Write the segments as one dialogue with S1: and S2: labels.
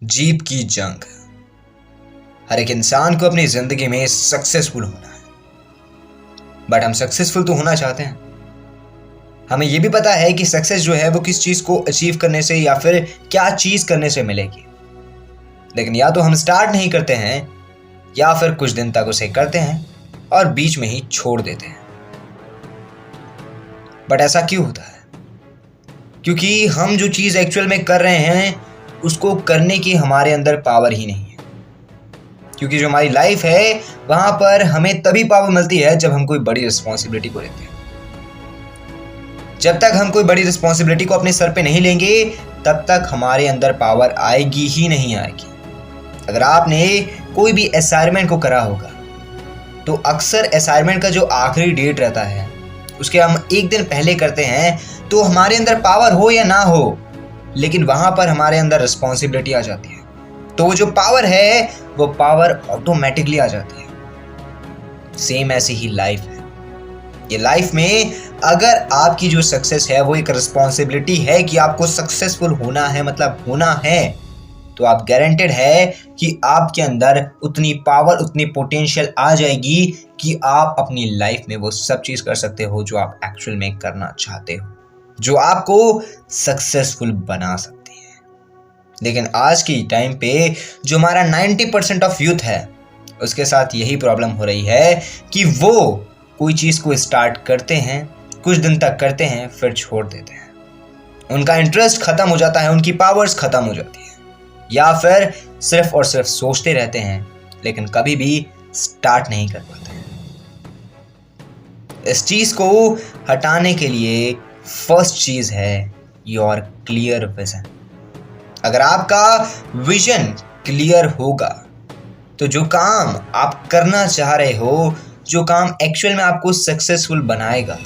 S1: Jeep की जंग। हर एक इंसान को अपनी जिंदगी में सक्सेसफुल होना है, बट हम सक्सेसफुल तो होना चाहते हैं। हमें यह भी पता है कि सक्सेस जो है वो किस चीज को अचीव करने से या फिर क्या चीज करने से मिलेगी, लेकिन या तो हम स्टार्ट नहीं करते हैं या फिर कुछ दिन तक उसे करते हैं और बीच में ही छोड़ देते हैं। बट ऐसा क्यों होता है? क्योंकि हम जो चीज एक्चुअल में कर रहे हैं उसको करने की हमारे अंदर पावर ही नहीं है। क्योंकि जो हमारी लाइफ है वहां पर हमें तभी पावर मिलती है जब हम कोई बड़ी रिस्पॉन्सिबिलिटी को लेते हैं। जब तक हम कोई बड़ी रिस्पॉन्सिबिलिटी को अपने सर पे नहीं लेंगे तब तक हमारे अंदर पावर आएगी ही नहीं आएगी। अगर आपने कोई भी असाइनमेंट को करा होगा तो अक्सर असाइनमेंट का जो आखिरी डेट रहता है उसके हम एक दिन पहले करते हैं, तो हमारे अंदर पावर हो या ना हो लेकिन वहां पर हमारे अंदर रिस्पॉन्सिबिलिटी आ जाती है, तो वो जो पावर है वो पावर ऑटोमेटिकली आ जाती है। सेम ऐसी ही लाइफ है। ये लाइफ में अगर आपकी जो सक्सेस है वो एक रिस्पॉन्सिबिलिटी है कि आपको सक्सेसफुल होना है, मतलब होना है, तो आप गारंटेड है कि आपके अंदर उतनी पावर, उतनी पोटेंशियल आ जाएगी कि आप अपनी लाइफ में वो सब चीज कर सकते हो जो आप एक्चुअल में करना चाहते हो, जो आपको सक्सेसफुल बना सकती है। लेकिन आज की टाइम पे जो हमारा 90% ऑफ यूथ है उसके साथ यही प्रॉब्लम हो रही है कि वो कोई चीज को स्टार्ट करते हैं, कुछ दिन तक करते हैं, फिर छोड़ देते हैं। उनका इंटरेस्ट खत्म हो जाता है, उनकी पावर्स खत्म हो जाती है, या फिर सिर्फ और सिर्फ सोचते रहते हैं लेकिन कभी भी स्टार्ट नहीं कर पाते हैं। इस चीज को हटाने के लिए फर्स्ट चीज है योर क्लियर विजन। अगर आपका विजन क्लियर होगा तो जो काम आप करना चाह रहे हो, जो काम एक्चुअल में आपको सक्सेसफुल बनाएगा,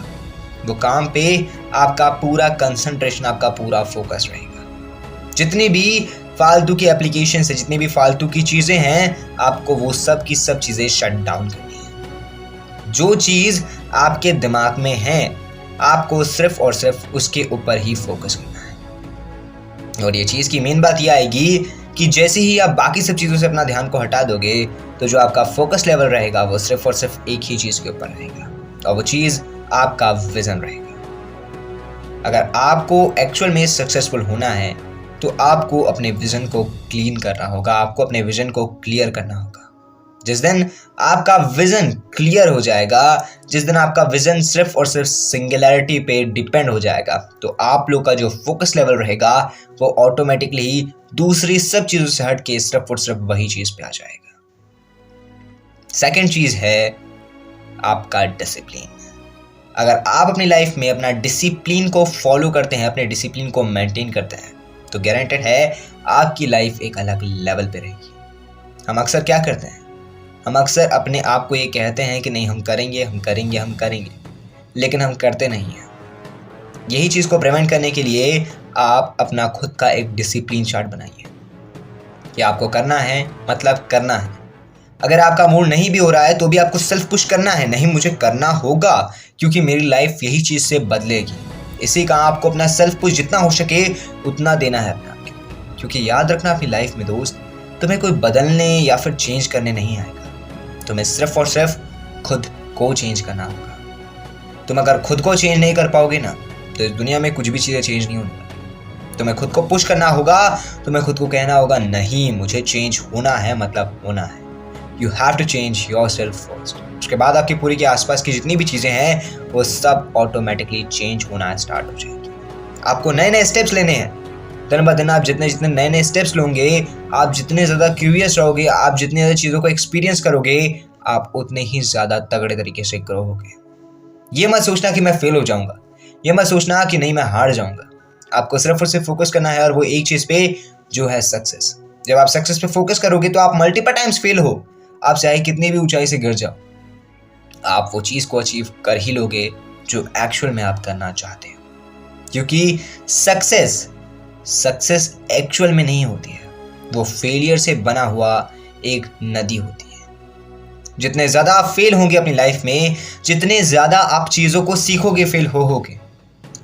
S1: वो काम पे आपका पूरा कंसंट्रेशन, आपका पूरा फोकस रहेगा। जितनी भी फालतू की एप्लीकेशन है, जितनी भी फालतू की चीजें हैं, आपको वो सब की सब चीजें शट डाउन करनी है। जो चीज आपके दिमाग में है आपको सिर्फ और सिर्फ उसके ऊपर ही फोकस करना है। और ये चीज की मेन बात यह आएगी कि जैसे ही आप बाकी सब चीजों से अपना ध्यान को हटा दोगे तो जो आपका फोकस लेवल रहेगा वो सिर्फ और सिर्फ एक ही चीज के ऊपर रहेगा, और वो चीज आपका विजन रहेगा। अगर आपको एक्चुअल में सक्सेसफुल होना है तो आपको अपने विजन को क्लीन करना होगा, आपको अपने विजन को क्लियर करना होगा। जिस दिन आपका विजन क्लियर हो जाएगा, जिस दिन आपका विजन सिर्फ और सिर्फ सिंगुलैरिटी पे डिपेंड हो जाएगा, तो आप लोग का जो फोकस लेवल रहेगा वो ऑटोमेटिकली ही दूसरी सब चीजों से हट के सिर्फ और सिर्फ वही चीज पे आ जाएगा। सेकंड चीज है आपका डिसिप्लिन। अगर आप अपनी लाइफ में अपना डिसिप्लिन को फॉलो करते हैं, अपने डिसिप्लिन को मेंटेन करते हैं, तो गारंटेड है आपकी लाइफ एक अलग लेवल पे रहेगी। हम अक्सर क्या करते हैं, हम अक्सर अपने आप को ये कहते हैं कि नहीं हम करेंगे, हम करेंगे, हम करेंगे, लेकिन हम करते नहीं हैं। यही चीज़ को प्रिवेंट करने के लिए आप अपना खुद का एक डिसिप्लिन चार्ट बनाइए कि आपको करना है मतलब करना है। अगर आपका मूड नहीं भी हो रहा है तो भी आपको सेल्फ पुश करना है, नहीं मुझे करना होगा क्योंकि मेरी लाइफ यही चीज़ से बदलेगी। इसी का आपको अपना सेल्फ पुश जितना हो सके उतना देना है अपना, क्योंकि याद रखना अपनी लाइफ में दोस्त, तुम्हें कोई बदलने या फिर चेंज करने नहीं आएगा, तुम्हें सिर्फ और सिर्फ खुद को चेंज करना होगा। तुम अगर खुद को चेंज नहीं कर पाओगे ना तो इस दुनिया में कुछ भी चीज़ें चेंज नहीं होंगी। तुम्हें खुद को पुश करना होगा, तुम्हें खुद को कहना होगा नहीं मुझे चेंज होना है, मतलब होना है। You have to change yourself first. उसके बाद आपकी पूरी के आसपास की जितनी भी चीज़ें हैं वो सब ऑटोमेटिकली चेंज होना स्टार्ट हो जाएगी। आपको नए नए स्टेप्स लेने हैं। दिन ब दिन आप जितने जितने नए नए स्टेप्स लोगे, आप जितने ज़्यादा क्यूरियस रहोगे, आप जितनी ज़्यादा चीज़ों को एक्सपीरियंस करोगे, आप उतने ही ज़्यादा तगड़े तरीके से ग्रो होगे। ये मत सोचना कि मैं फेल हो जाऊंगा, ये मत सोचना कि नहीं मैं हार जाऊंगा। आपको सिर्फ और सिर्फ फोकस करना है और वो एक चीज़ पे जो है सक्सेस। जब आप सक्सेस पे फोकस करोगे तो आप मल्टीपल टाइम्स फेल हो, आप चाहे कितनी भी ऊंचाई से गिर जाओ, आप वो चीज़ को अचीव कर ही लोगे जो एक्चुअल में आप करना चाहते हो। क्योंकि सक्सेस एक्चुअल में नहीं होती है, वो फेलियर से बना हुआ एक नदी होती है। जितने ज़्यादा आप फेल होंगे अपनी लाइफ में, जितने ज़्यादा आप चीज़ों को सीखोगे फेल होगे,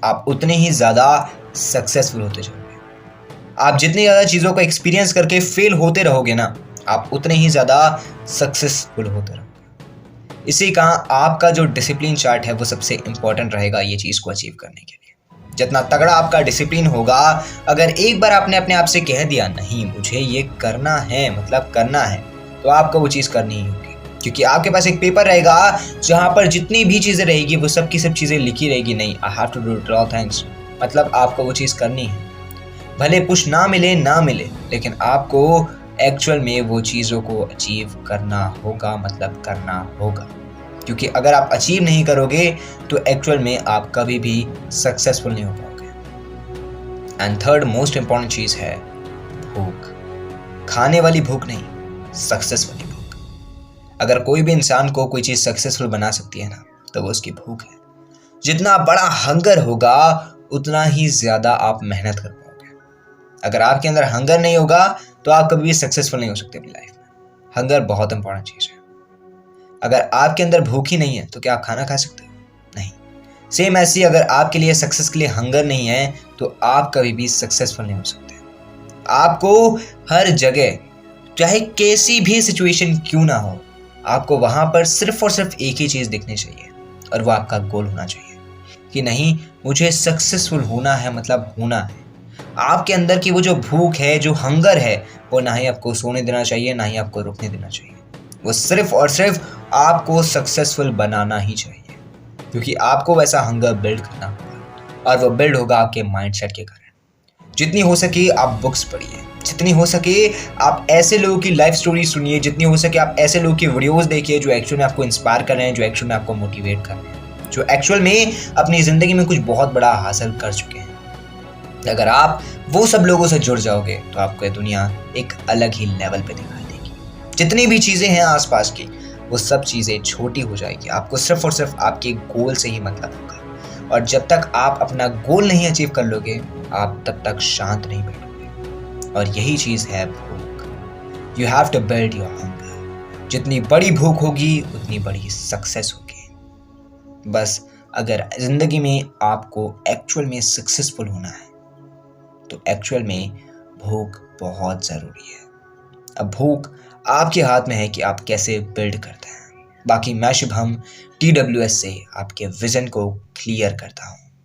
S1: आप उतने ही ज़्यादा सक्सेसफुल होते जाओगे। आप जितनी ज़्यादा चीज़ों को एक्सपीरियंस करके फेल होते रहोगे ना, आप उतने ही ज़्यादा सक्सेसफुल होते रहोगे। इसी का आपका जो डिसिप्लिन चार्ट है वो सबसे इम्पॉर्टेंट रहेगा ये चीज़ को अचीव करने के लिए। जितना तगड़ा आपका डिसिप्लिन होगा, अगर एक बार आपने अपने आप से कह दिया नहीं मुझे ये करना है, मतलब करना है, तो आपको वो चीज़ करनी ही होगी। क्योंकि आपके पास एक पेपर रहेगा जहाँ पर जितनी भी चीज़ें रहेगी वो सब की सब चीज़ें लिखी रहेगी, नहीं I have to do it all things, मतलब आपको वो चीज़ करनी है। भले पुश ना मिले, लेकिन आपको एक्चुअल में वो चीज़ों को अचीव करना होगा, मतलब करना होगा। क्योंकि अगर आप अचीव नहीं करोगे तो एक्चुअल में आप कभी भी सक्सेसफुल नहीं हो पाओगे। एंड थर्ड मोस्ट इंपॉर्टेंट चीज़ है भूख। खाने वाली भूख नहीं, सक्सेस वाली भूख। अगर कोई भी इंसान को कोई चीज़ सक्सेसफुल बना सकती है ना, तो वो उसकी भूख है। जितना बड़ा हंगर होगा उतना ही ज़्यादा आप मेहनत कर पाओगे। अगर आपके अंदर हंगर नहीं होगा तो आप कभी भी सक्सेसफुल नहीं हो सकते अपनी लाइफ में। हंगर बहुत इंपॉर्टेंट चीज़ है। अगर आपके अंदर भूख ही नहीं है तो क्या आप खाना खा सकते हो? नहीं। सेम ऐसी अगर आपके लिए सक्सेस के लिए हंगर नहीं है तो आप कभी भी सक्सेसफुल नहीं हो सकते। आपको हर जगह, चाहे कैसी भी सिचुएशन क्यों ना हो, आपको वहां पर सिर्फ और सिर्फ एक ही चीज़ दिखनी चाहिए, और वो आपका गोल होना चाहिए कि नहीं मुझे सक्सेसफुल होना है, मतलब होना है। आपके अंदर की वो जो भूख है, जो हंगर है, वो ना ही आपको सोने देना चाहिए, ना ही आपको रुकने देना चाहिए। वो सिर्फ और सिर्फ आपको सक्सेसफुल बनाना ही चाहिए। क्योंकि आपको वैसा हंगर बिल्ड करना होगा, और वो बिल्ड होगा आपके माइंडसेट के कारण। जितनी हो सके आप बुक्स पढ़िए, जितनी हो सके आप ऐसे लोगों की लाइफ स्टोरी सुनिए, जितनी हो सके आप ऐसे लोगों की वीडियोस देखिए जो एक्चुअल में आपको इंस्पायर कर रहे हैं, जो एक्चुअल में आपको मोटिवेट कर रहे हैं, जो एक्चुअल में अपनी ज़िंदगी में कुछ बहुत बड़ा हासिल कर चुके हैं। अगर आप वो सब लोगों से जुड़ जाओगे तो आपको ये दुनिया एक अलग ही लेवल पे दिखाई देगी। जितनी भी चीज़ें हैं आसपास की, वो सब चीज़ें छोटी हो जाएगी। आपको सिर्फ और सिर्फ आपके गोल से ही मतलब होगा, और जब तक आप अपना गोल नहीं अचीव कर लोगे, आप तब तक शांत नहीं बैठोगे। और यही चीज़ है भूख। You have to build your hunger. जितनी बड़ी भूख होगी उतनी बड़ी सक्सेस होगी। बस अगर ज़िंदगी में आपको एक्चुअल में सक्सेसफुल होना है तो एक्चुअल में भूख बहुत ज़रूरी है। अब भूख आपके हाथ में है कि आप कैसे बिल्ड करते हैं। बाकी मैं शुभम TWS से आपके विज़न को क्लियर करता हूँ।